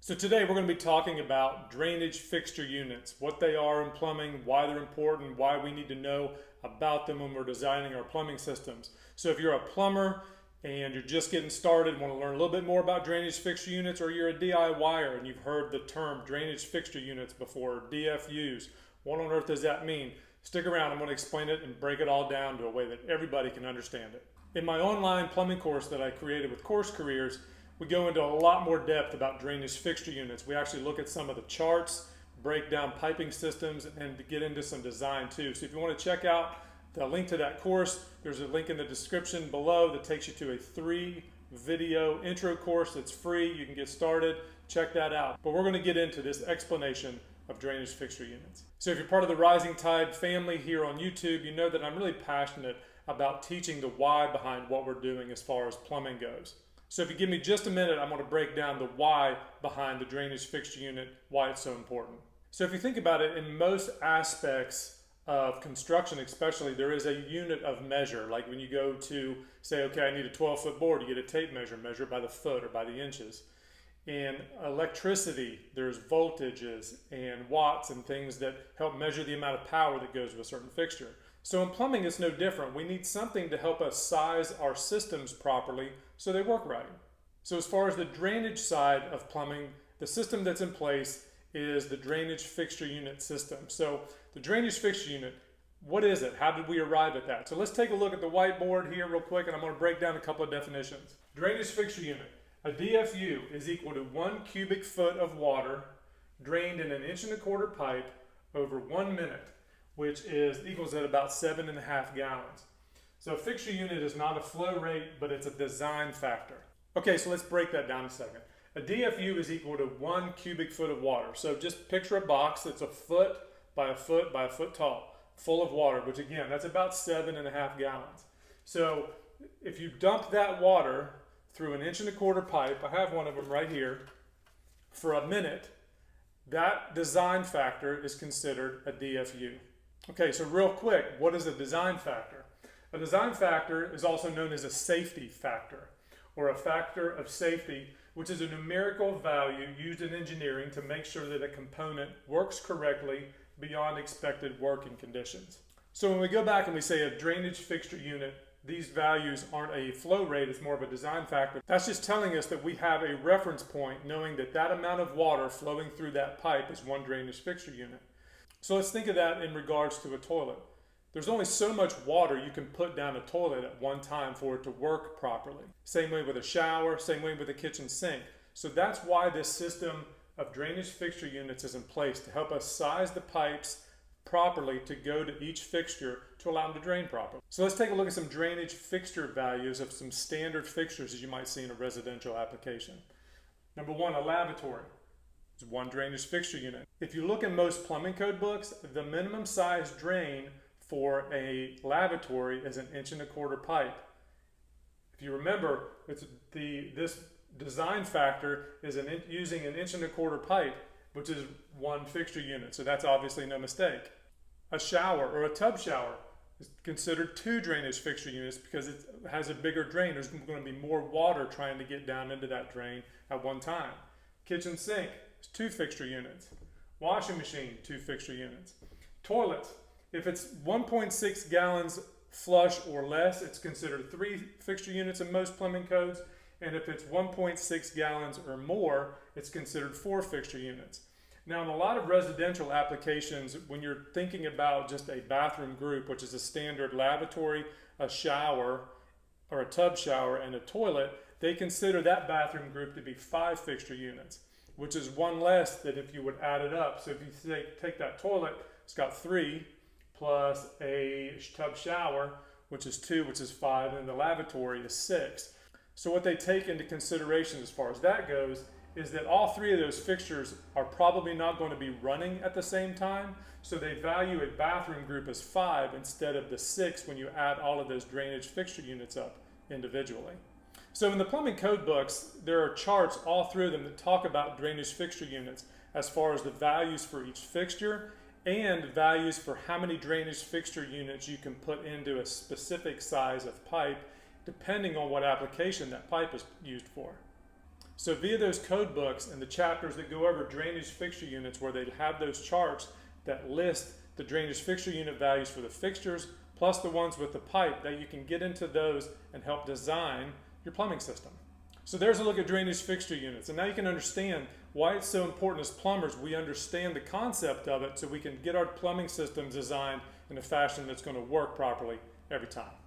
So today we're going to be talking about drainage fixture units, what they are in plumbing, why they're important, why we need to know about them when we're designing our plumbing systems. So if you're a plumber and you're just getting started, want to learn a little bit more about drainage fixture units, or you're a DIYer and you've heard the term drainage fixture units before, DFUs, what on earth does that mean? Stick around, I'm going to explain it and break it all down to a way that everybody can understand it. In my online plumbing course that I created with CourseCareers, we go into a lot more depth about drainage fixture units. We actually look at some of the charts, break down piping systems, and get into some design too. So if you want to check out the link to that course, there's a link in the description below that takes you to a 3-video intro course that's free. You can get started, check that out. But we're going to get into this explanation of drainage fixture units. So if you're part of the Rising Tide family here on YouTube, you know that I'm really passionate about teaching the why behind what we're doing as far as plumbing goes. So if you give me just a minute, I'm going to break down the why behind the drainage fixture unit, why it's so important. So if you think about it, in most aspects of construction especially, there is a unit of measure. Like when you go to say, okay, I need a 12-foot board, you get a tape measure, measure it by the foot or by the inches. In electricity, there's voltages and watts and things that help measure the amount of power that goes to a certain fixture. So in plumbing, it's no different. We need something to help us size our systems properly so they work right. So as far as the drainage side of plumbing, the system that's in place is the drainage fixture unit system. So the drainage fixture unit, what is it? How did we arrive at that? So let's take a look at the whiteboard here real quick, and I'm going to break down a couple of definitions. Drainage fixture unit. A DFU is equal to 1 cubic foot of water drained in an 1.25-inch pipe over 1 minute, which equals at about 7.5 gallons. So a fixture unit is not a flow rate, but it's a design factor. Okay, so let's break that down a second. A DFU is equal to 1 cubic foot of water. So just picture a box that's a foot by a foot by a foot tall, full of water, which again, that's about 7.5 gallons. So if you dump that water through an 1.25-inch pipe, I have one of them right here, for a minute, that design factor is considered a DFU. Okay, so real quick, what is a design factor? A design factor is also known as a safety factor, or a factor of safety, which is a numerical value used in engineering to make sure that a component works correctly beyond expected working conditions. So when we go back and we say a drainage fixture unit, these values aren't a flow rate, it's more of a design factor. That's just telling us that we have a reference point knowing that that amount of water flowing through that pipe is one drainage fixture unit. So let's think of that in regards to a toilet. There's only so much water you can put down a toilet at one time for it to work properly. Same way with a shower, same way with a kitchen sink. So that's why this system of drainage fixture units is in place, to help us size the pipes properly to go to each fixture to allow them to drain properly. So let's take a look at some drainage fixture values of some standard fixtures as you might see in a residential application. Number 1, a lavatory. It's 1 drainage fixture unit. If you look in most plumbing code books, the minimum size drain for a lavatory is an 1.25-inch pipe. If you remember, this design factor is using an 1.25-inch pipe, which is 1 fixture unit, so that's obviously no mistake. A shower or a tub shower is considered 2 drainage fixture units because it has a bigger drain. There's going to be more water trying to get down into that drain at one time. Kitchen sink is 2 fixture units. Washing machine, 2 fixture units. Toilets, if it's 1.6 gallons flush or less, it's considered 3 fixture units in most plumbing codes. And if it's 1.6 gallons or more, it's considered 4 fixture units. Now, in a lot of residential applications, when you're thinking about just a bathroom group, which is a standard lavatory, a shower, or a tub shower, and a toilet, they consider that bathroom group to be 5 fixture units, which is 1 less than if you would add it up. So if you take that toilet, it's got 3, plus a tub shower, which is 2, which is 5, and the lavatory is 6. So what they take into consideration as far as that goes is that all 3 of those fixtures are probably not going to be running at the same time. So they value a bathroom group as 5 instead of the 6 when you add all of those drainage fixture units up individually. So in the plumbing code books, there are charts, all 3 of them, that talk about drainage fixture units as far as the values for each fixture and values for how many drainage fixture units you can put into a specific size of pipe depending on what application that pipe is used for. So via those code books and the chapters that go over drainage fixture units, where they have those charts that list the drainage fixture unit values for the fixtures plus the ones with the pipe, that you can get into those and help design your plumbing system. So there's a look at drainage fixture units, and now you can understand why it's so important as plumbers we understand the concept of it so we can get our plumbing systems designed in a fashion that's going to work properly every time.